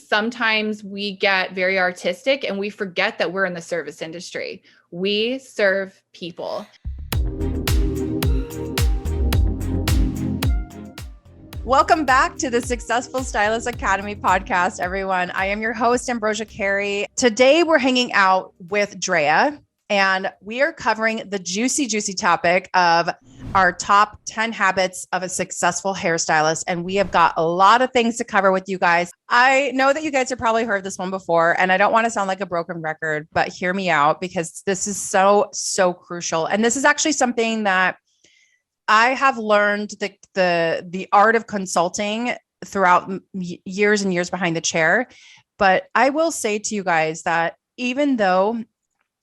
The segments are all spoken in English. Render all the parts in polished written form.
sometimes we get very artistic and we forget that we're in the service industry. We serve people. Welcome back to the Successful Stylist Academy podcast, everyone. I am your host, Ambrosia Carey. Today, we're hanging out with Drea, and we are covering the juicy topic of our top 10 habits of a successful hairstylist. And we have got a lot of things to cover with you guys. I know that you guys have probably heard this one before, and I don't want to sound like a broken record, but hear me out because this is so crucial. And this is actually something that I have learned the art of consulting throughout years and years behind the chair. But I will say to you guys that even though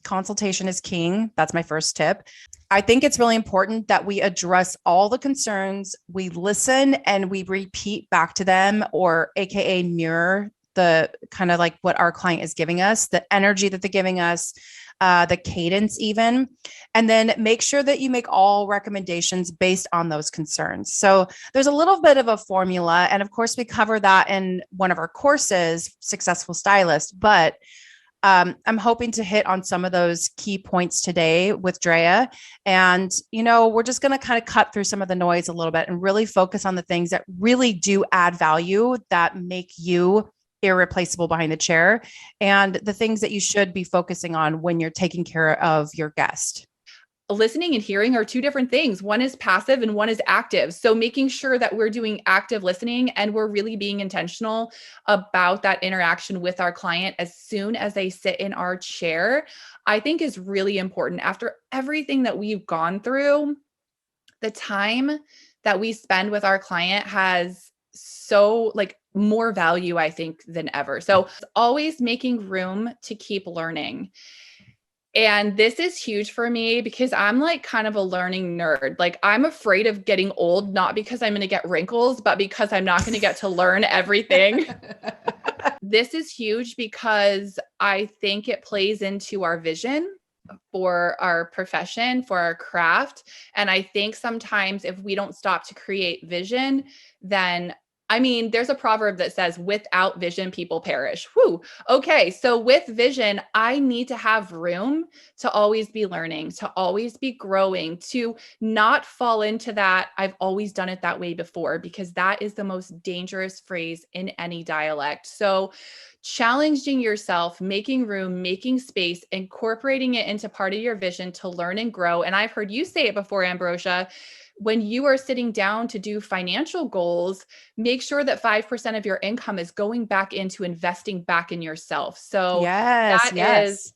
consultation is king, that's my first tip, I think it's really important that we address all the concerns, we listen and we repeat back to them, or AKA mirror the kind of like what our client is giving us, the energy that they're giving us, the cadence even, and then make sure that you make all recommendations based on those concerns. So there's a little bit of a formula. And of course, we cover that in one of our courses, Successful Stylist, but I'm hoping to hit on some of those key points today with Drea. And, we're just going to kind of cut through some of the noise a little bit and really focus on the things that really do add value, that make you irreplaceable behind the chair, and the things that you should be focusing on when you're taking care of your guest. Listening and hearing are two different things. One is passive and one is active. So making sure that we're doing active listening and we're really being intentional about that interaction with our client as soon as they sit in our chair, I think is really important. After everything that we've gone through, the time that we spend with our client has more value, I think, than ever. So always making room to keep learning. And this is huge for me because I'm like kind of a learning nerd. Like I'm afraid of getting old, not because I'm going to get wrinkles, but because I'm not going to get to learn everything. This is huge because I think it plays into our vision for our profession, for our craft. And I think sometimes if we don't stop to create vision, then there's a proverb that says, without vision, people perish. Whew. Okay. So with vision, I need to have room to always be learning, to always be growing, to not fall into that I've always done it that way before, because that is the most dangerous phrase in any dialect. So challenging yourself, making room, making space, incorporating it into part of your vision to learn and grow. And I've heard you say it before, Ambrosia. When you are sitting down to do financial goals, make sure that 5% of your income is going back into investing back in yourself. So yes.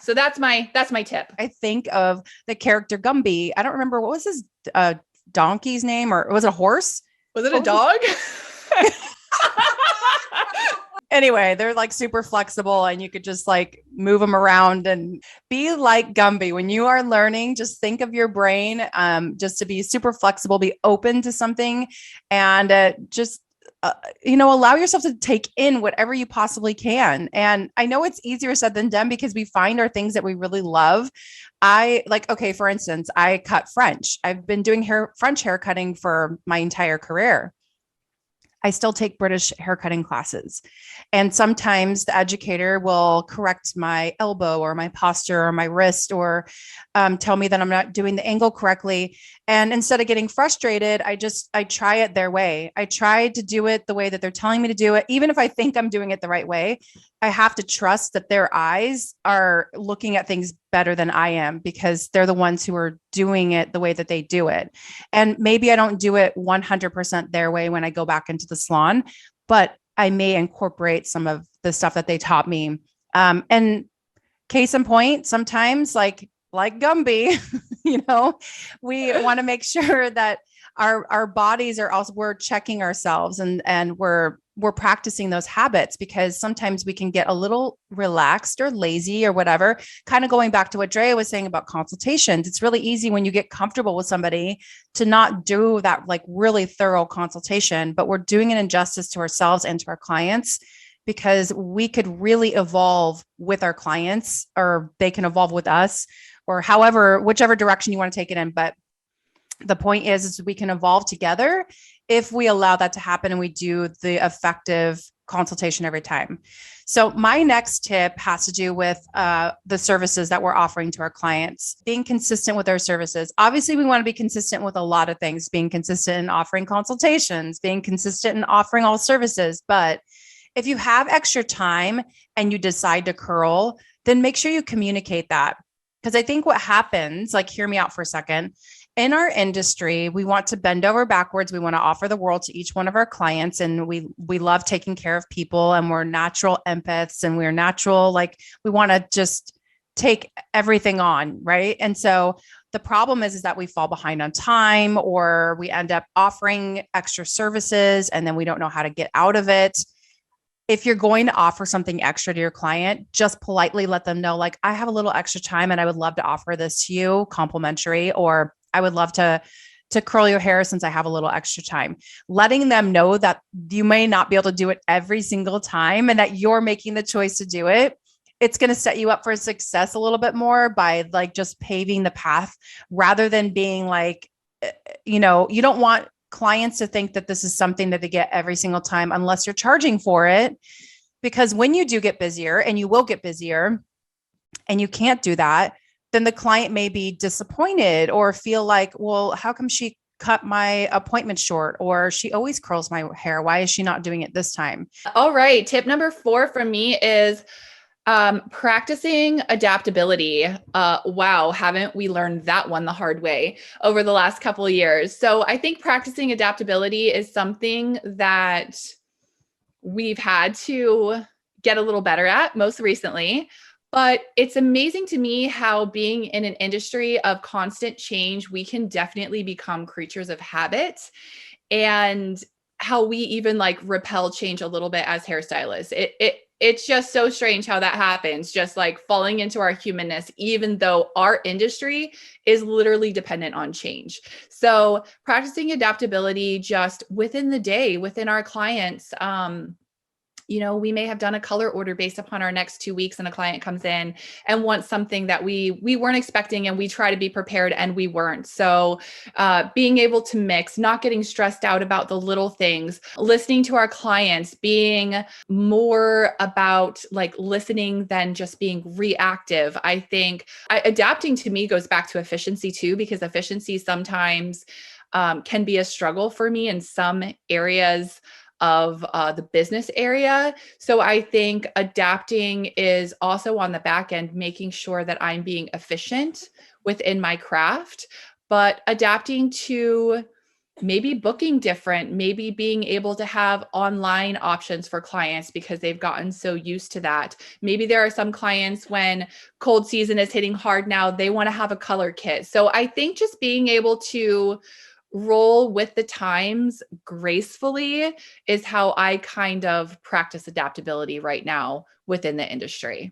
So that's my tip. I think of the character Gumby. I don't remember, what was his donkey's name, or was it a horse? Was it a dog? Anyway, they're like super flexible and you could just like move them around and be like Gumby. When you are learning, just think of your brain just to be super flexible, be open to something, and allow yourself to take in whatever you possibly can. And I know it's easier said than done because we find our things that we really love. For instance, I cut French. I've been doing French hair cutting for my entire career. I still take British haircutting classes. And sometimes the educator will correct my elbow or my posture or my wrist, or tell me that I'm not doing the angle correctly. And instead of getting frustrated, I try it their way. I try to do it the way that they're telling me to do it. Even if I think I'm doing it the right way, I have to trust that their eyes are looking at things better than I am, because they're the ones who are doing it the way that they do it. And maybe I don't do it 100% their way when I go back into the salon, but I may incorporate some of the stuff that they taught me. And case in point, sometimes like Gumby, we want to make sure that our bodies are also, we're checking ourselves and we're practicing those habits, because sometimes we can get a little relaxed or lazy or whatever. Kind of going back to what Drea was saying about consultations, it's really easy when you get comfortable with somebody to not do that like really thorough consultation, but we're doing an injustice to ourselves and to our clients, because we could really evolve with our clients, or they can evolve with us, or whichever direction you want to take it in. But the point is we can evolve together if we allow that to happen and we do the effective consultation every time. So my next tip has to do with the services that we're offering to our clients, being consistent with our services. Obviously, we want to be consistent with a lot of things, being consistent in offering consultations, being consistent in offering all services. But if you have extra time and you decide to curl, then make sure you communicate that. Because I think what happens, like, hear me out for a second. In our industry, we want to bend over backwards. We want to offer the world to each one of our clients. And we love taking care of people, and we're natural empaths, and we're natural, like, we want to just take everything on, right? And so the problem is that we fall behind on time, or we end up offering extra services and then we don't know how to get out of it. If you're going to offer something extra to your client, just politely let them know, like, I have a little extra time and I would love to offer this to you complimentary, or I would love to curl your hair since I have a little extra time. Letting them know that you may not be able to do it every single time and that you're making the choice to do it. It's going to set you up for success a little bit more by, like, just paving the path, rather than being like, you don't want clients to think that this is something that they get every single time unless you're charging for it. Because when you do get busier, and you will get busier, and you can't do that, then the client may be disappointed or feel like, well, how come she cut my appointment short, or she always curls my hair? Why is she not doing it this time? All right. Tip number 4 from me is practicing adaptability. Wow, haven't we learned that one the hard way over the last couple of years? So I think practicing adaptability is something that we've had to get a little better at most recently. But it's amazing to me how, being in an industry of constant change, we can definitely become creatures of habit, and how we even, like, repel change a little bit as hairstylists. It's just so strange how that happens, just like falling into our humanness, even though our industry is literally dependent on change. So practicing adaptability just within the day, within our clients, we may have done a color order based upon our next 2 weeks, and a client comes in and wants something that we weren't expecting, and we try to be prepared and we weren't. So being able to mix, not getting stressed out about the little things, listening to our clients, being more about, like, listening than just being reactive. I think adapting, to me, goes back to efficiency too, because efficiency sometimes can be a struggle for me in some areas of the business area. So I think adapting is also on the back end, making sure that I'm being efficient within my craft, but adapting to maybe booking different, maybe being able to have online options for clients because they've gotten so used to that. Maybe there are some clients, when cold season is hitting hard now, they want to have a color kit. So I think just being able to roll with the times gracefully is how I kind of practice adaptability right now within the industry.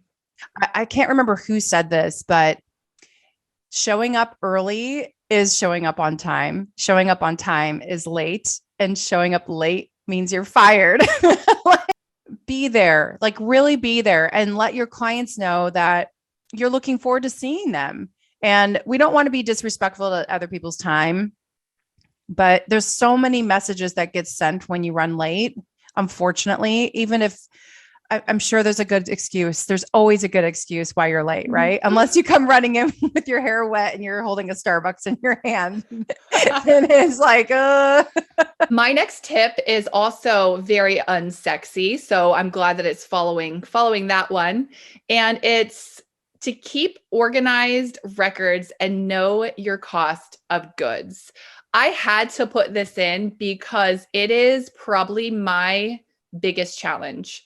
I can't remember who said this, but showing up early is showing up on time. Showing up on time is late, and showing up late means you're fired. Be there, like, really be there, and let your clients know that you're looking forward to seeing them. And we don't want to be disrespectful to other people's time, but there's so many messages that get sent when you run late. Unfortunately, even if I'm sure there's a good excuse, there's always a good excuse why you're late, right? Unless you come running in with your hair wet and you're holding a Starbucks in your hand. And it's like, My next tip is also very unsexy. So I'm glad that it's following that one. And it's to keep organized records and know your cost of goods. I had to put this in because it is probably my biggest challenge.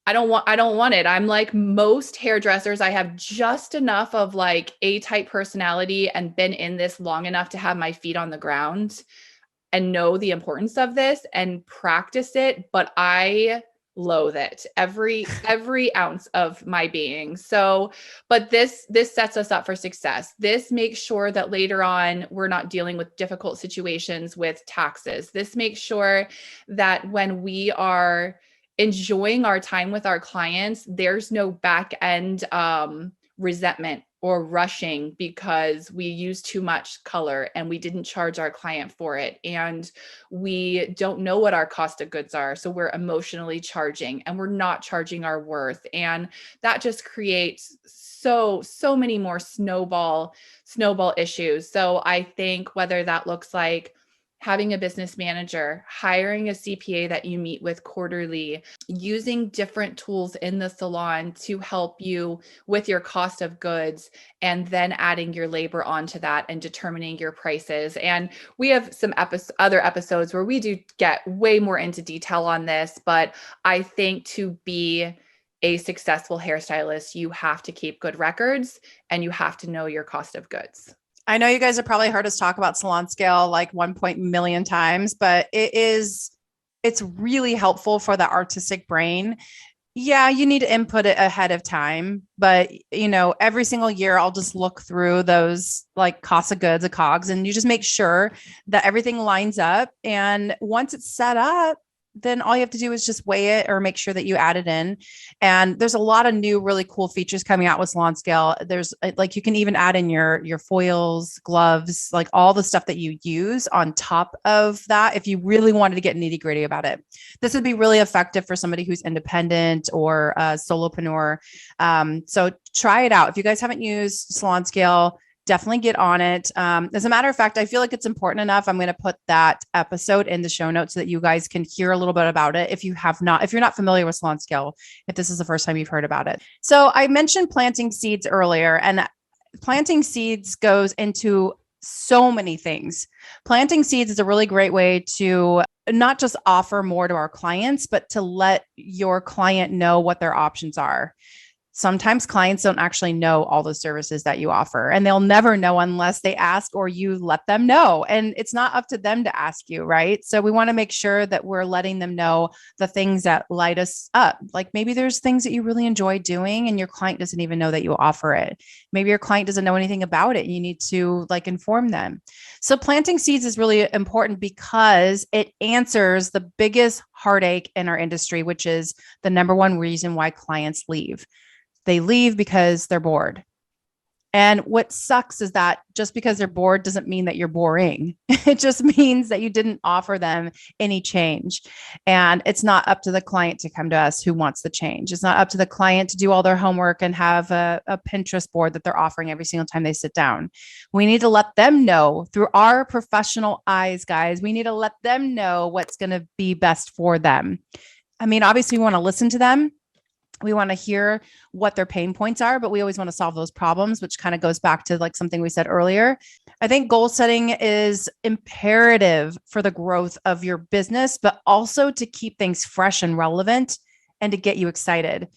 I don't want it. I'm like most hairdressers. I have just enough of, like, A-type personality and been in this long enough to have my feet on the ground and know the importance of this and practice it, but I loathe it, every ounce of my being. So, but this sets us up for success. This makes sure that later on we're not dealing with difficult situations with taxes. This makes sure that when we are enjoying our time with our clients, there's no back end resentment or rushing because we use too much color and we didn't charge our client for it. And we don't know what our cost of goods are. So we're emotionally charging and we're not charging our worth. And that just creates so many more snowball issues. So I think whether that looks like having a business manager, hiring a CPA that you meet with quarterly, using different tools in the salon to help you with your cost of goods, and then adding your labor onto that and determining your prices. And we have some other episodes where we do get way more into detail on this, but I think to be a successful hairstylist, you have to keep good records and you have to know your cost of goods. I know you guys have probably heard us talk about salon scale like 1 million times, but it's really helpful for the artistic brain. Yeah, you need to input it ahead of time, but every single year I'll just look through those like cost of goods, the COGS, and you just make sure that everything lines up. And once it's set up, then all you have to do is just weigh it or make sure that you add it in. And there's a lot of new, really cool features coming out with salon scale. There's like, you can even add in your foils, gloves, like all the stuff that you use on top of that. If you really wanted to get nitty gritty about it, this would be really effective for somebody who's independent or a solopreneur. So try it out. If you guys haven't used salon scale, definitely get on it. As a matter of fact, I feel like it's important enough. I'm going to put that episode in the show notes so that you guys can hear a little bit about it. If you're not familiar with salon scale, if this is the first time you've heard about it. So I mentioned planting seeds earlier, and planting seeds goes into so many things. Planting seeds is a really great way to not just offer more to our clients, but to let your client know what their options are. Sometimes clients don't actually know all the services that you offer, and they'll never know unless they ask or you let them know. And it's not up to them to ask you, right? So we want to make sure that we're letting them know the things that light us up. Like maybe there's things that you really enjoy doing and your client doesn't even know that you offer it. Maybe your client doesn't know anything about it and you need to like inform them. So planting seeds is really important because it answers the biggest heartache in our industry, which is the number one reason why clients leave. They leave because they're bored. And what sucks is that just because they're bored doesn't mean that you're boring. It just means that you didn't offer them any change. And it's not up to the client to come to us who wants the change. It's not up to the client to do all their homework and have a Pinterest board that they're offering every single time they sit down. We need to let them know through our professional eyes, guys. We need to let them know what's going to be best for them. I mean, obviously, we want to listen to them. We want to hear what their pain points are, but we always want to solve those problems, which kind of goes back to like something we said earlier. I think goal setting is imperative for the growth of your business, but also to keep things fresh and relevant and to get you excited.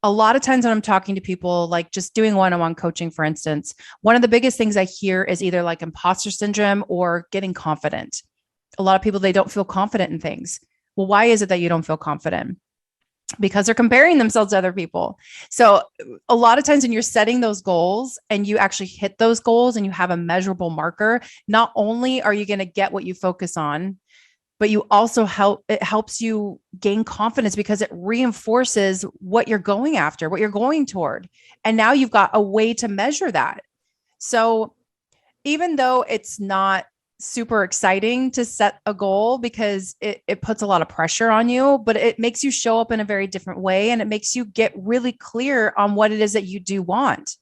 A lot of times when I'm talking to people, like just doing one-on-one coaching, for instance, one of the biggest things I hear is either like imposter syndrome or getting confident. A lot of people, they don't feel confident in things. Well, why is it that you don't feel confident? Because they're comparing themselves to other people. So a lot of times when you're setting those goals and you actually hit those goals and you have a measurable marker, not only are you going to get what you focus on, but you also helps you gain confidence because it reinforces what you're going after, what you're going toward. And now you've got a way to measure that. So even though it's not super exciting to set a goal because it puts a lot of pressure on you, but it makes you show up in a very different way. And it makes you get really clear on what it is that you do want.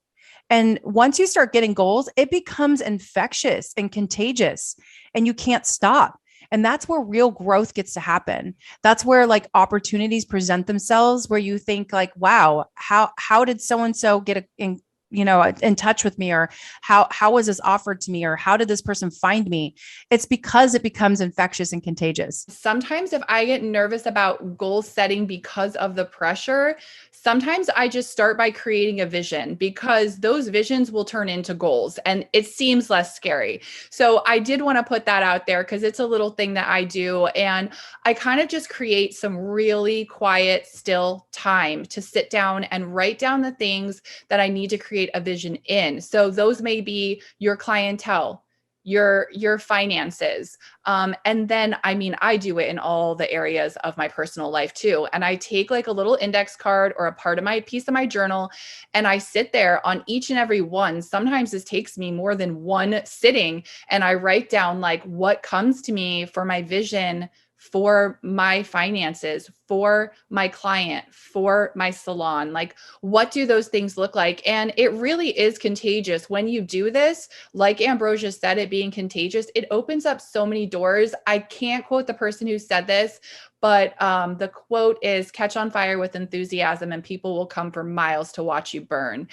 And once you start getting goals, it becomes infectious and contagious and you can't stop. And that's where real growth gets to happen. That's where like opportunities present themselves where you think like, wow, how did so-and-so get in touch with me, or how was this offered to me, or how did this person find me? It's because it becomes infectious and contagious. Sometimes if I get nervous about goal setting because of the pressure, sometimes I just start by creating a vision because those visions will turn into goals and it seems less scary. So I did want to put that out there because it's a little thing that I do. And I kind of just create some really quiet, still time to sit down and write down the things that I need to create a vision in. So those may be your clientele, your finances. And then, I mean, I do it in all the areas of my personal life too. And I take like a little index card or a part of my piece of my journal, and I sit there on each and every one. Sometimes this takes me more than one sitting, and I write down like what comes to me for my vision, for my finances, for my client, for my salon. Like, what do those things look like? And it really is contagious when you do this. Like Ambrosia said, it being contagious, it opens up so many doors. I can't quote the person who said this, but the quote is, catch on fire with enthusiasm and people will come for miles to watch you burn.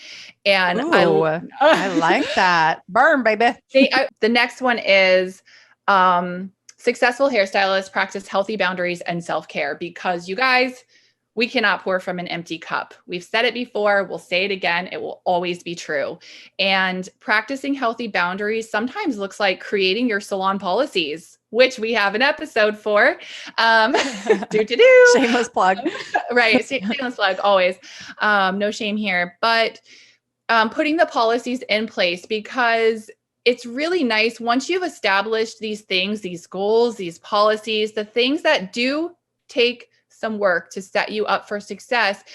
And Ooh, I like that. Burn, baby. The next one is, successful hairstylists practice healthy boundaries and self-care, because you guys, we cannot pour from an empty cup. We've said it before, we'll say it again, it will always be true. And practicing healthy boundaries sometimes looks like creating your salon policies, which we have an episode for. Shameless plug. Right, shameless plug, always. No shame here. But putting the policies in place, because it's really nice once you've established these things, these goals, these policies, the things that do take some work to set you up for success.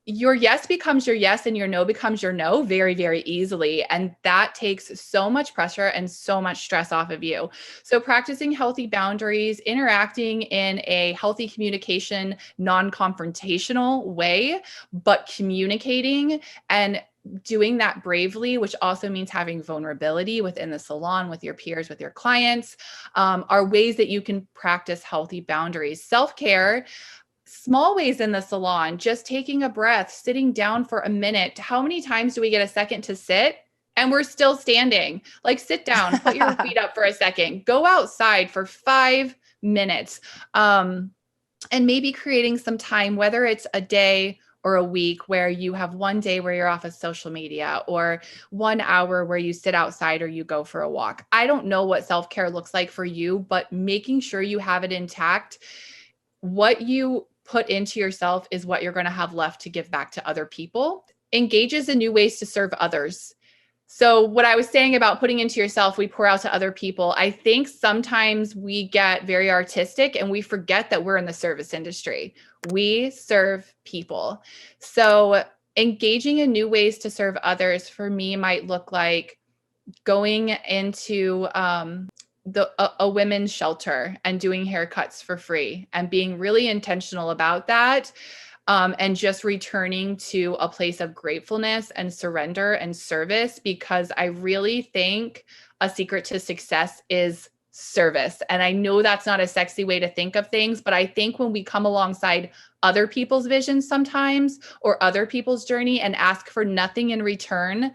Your yes becomes your yes and your no becomes your no very, very easily. And that takes so much pressure and so much stress off of you. So practicing healthy boundaries, interacting in a healthy communication, non-confrontational way, but communicating and doing that bravely, which also means having vulnerability within the salon, with your peers, with your clients, are ways that you can practice healthy boundaries. Self-care, small ways in the salon, just taking a breath, sitting down for a minute. How many times do we get a second to sit and we're still standing? Like, sit down, put your feet up for a second, go outside for 5 minutes. And maybe creating some time, whether it's a day or a week, where you have one day where you're off of social media, or 1 hour where you sit outside or you go for a walk. I don't know what self-care looks like for you, but making sure you have it intact. What you put into yourself is what you're going to have left to give back to other people. Engages in new ways to serve others. So what I was saying about putting into yourself, we pour out to other people. I think sometimes we get very artistic and we forget that we're in the service industry. We serve people. So engaging in new ways to serve others for me might look like going into a women's shelter and doing haircuts for free and being really intentional about that. And just returning to a place of gratefulness and surrender and service, because I really think a secret to success is service. And I know that's not a sexy way to think of things, but I think when we come alongside other people's visions sometimes, or other people's journey, and ask for nothing in return,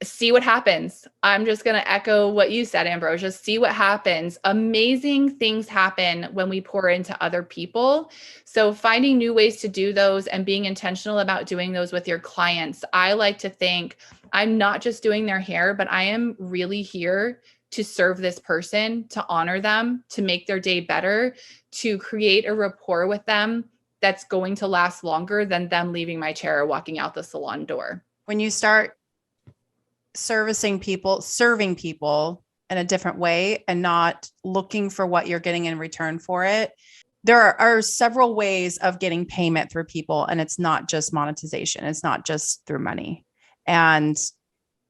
see what happens. I'm just going to echo what you said, Ambrosia. See what happens. Amazing things happen when we pour into other people. So finding new ways to do those and being intentional about doing those with your clients. I like to think I'm not just doing their hair, but I am really here to serve this person, to honor them, to make their day better, to create a rapport with them that's going to last longer than them leaving my chair or walking out the salon door. When you start serving people in a different way and not looking for what you're getting in return for it, there are several ways of getting payment through people. And it's not just monetization. It's not just through money. And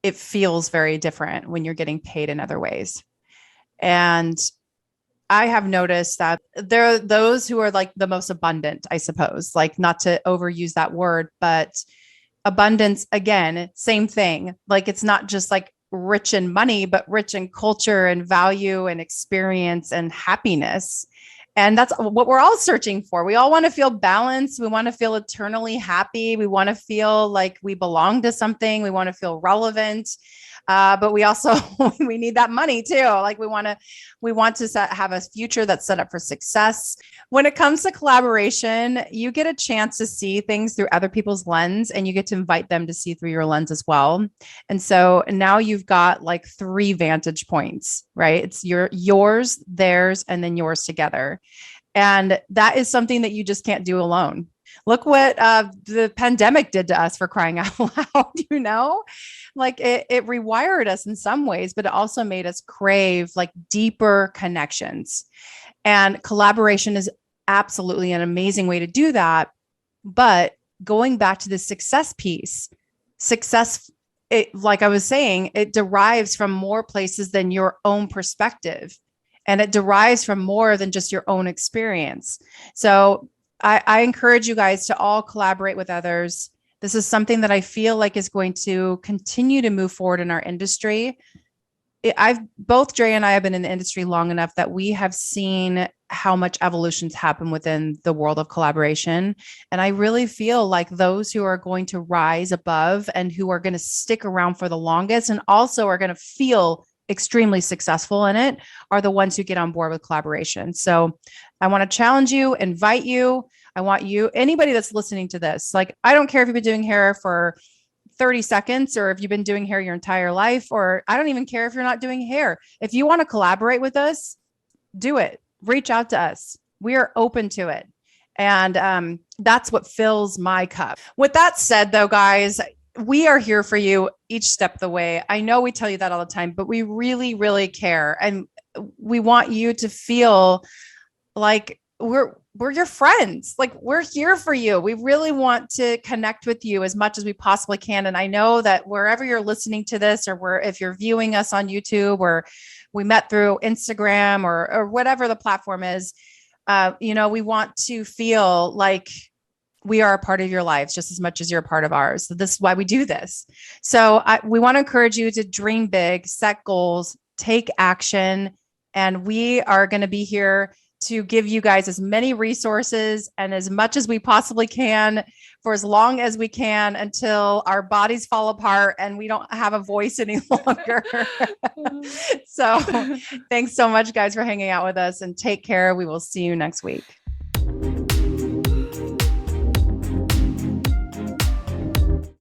it feels very different when you're getting paid in other ways. And I have noticed that there are those who are like the most abundant, I suppose, like, not to overuse that word, but abundance, again, same thing. Like, it's not just like rich in money, but rich in culture and value and experience and happiness. And that's what we're all searching for. We all want to feel balanced. We want to feel eternally happy. We want to feel like we belong to something. We want to feel relevant. But we also, we need that money too. Like, we want to have a future that's set up for success. When it comes to collaboration, you get a chance to see things through other people's lens, and you get to invite them to see through your lens as well. And so now you've got like 3 vantage points, right? It's yours, theirs, and then yours together. And that is something that you just can't do alone. Look what the pandemic did to us, for crying out loud, like it rewired us in some ways, but it also made us crave like deeper connections. And collaboration is absolutely an amazing way to do that. But going back to the success piece, success, like I was saying, it derives from more places than your own perspective. And it derives from more than just your own experience. So I encourage you guys to all collaborate with others. This is something that I feel like is going to continue to move forward in our industry. Both Drea and I have been in the industry long enough that we have seen how much evolutions happen within the world of collaboration. And I really feel like those who are going to rise above and who are going to stick around for the longest and also are going to feel extremely successful in it are the ones who get on board with collaboration. So I want to challenge you, invite you. I want you, anybody that's listening to this, like, I don't care if you've been doing hair for 30 seconds or if you've been doing hair your entire life, or I don't even care if you're not doing hair. If you want to collaborate with us, do it. Reach out to us. We are open to it. And that's what fills my cup. With that said, though, guys, we are here for you each step of the way. I know we tell you that all the time, but we really, really care. And we want you to feel like we're your friends. Like, we're here for you. We really want to connect with you as much as we possibly can. And I know that wherever you're listening to this, or if you're viewing us on YouTube, or we met through Instagram or whatever the platform is, we want to feel like we are a part of your lives just as much as you're a part of ours. So this is why we do this. So we want to encourage you to dream big, set goals, take action. And we are going to be here to give you guys as many resources and as much as we possibly can for as long as we can until our bodies fall apart and we don't have a voice any longer. So thanks so much, guys, for hanging out with us, and take care. We will see you next week.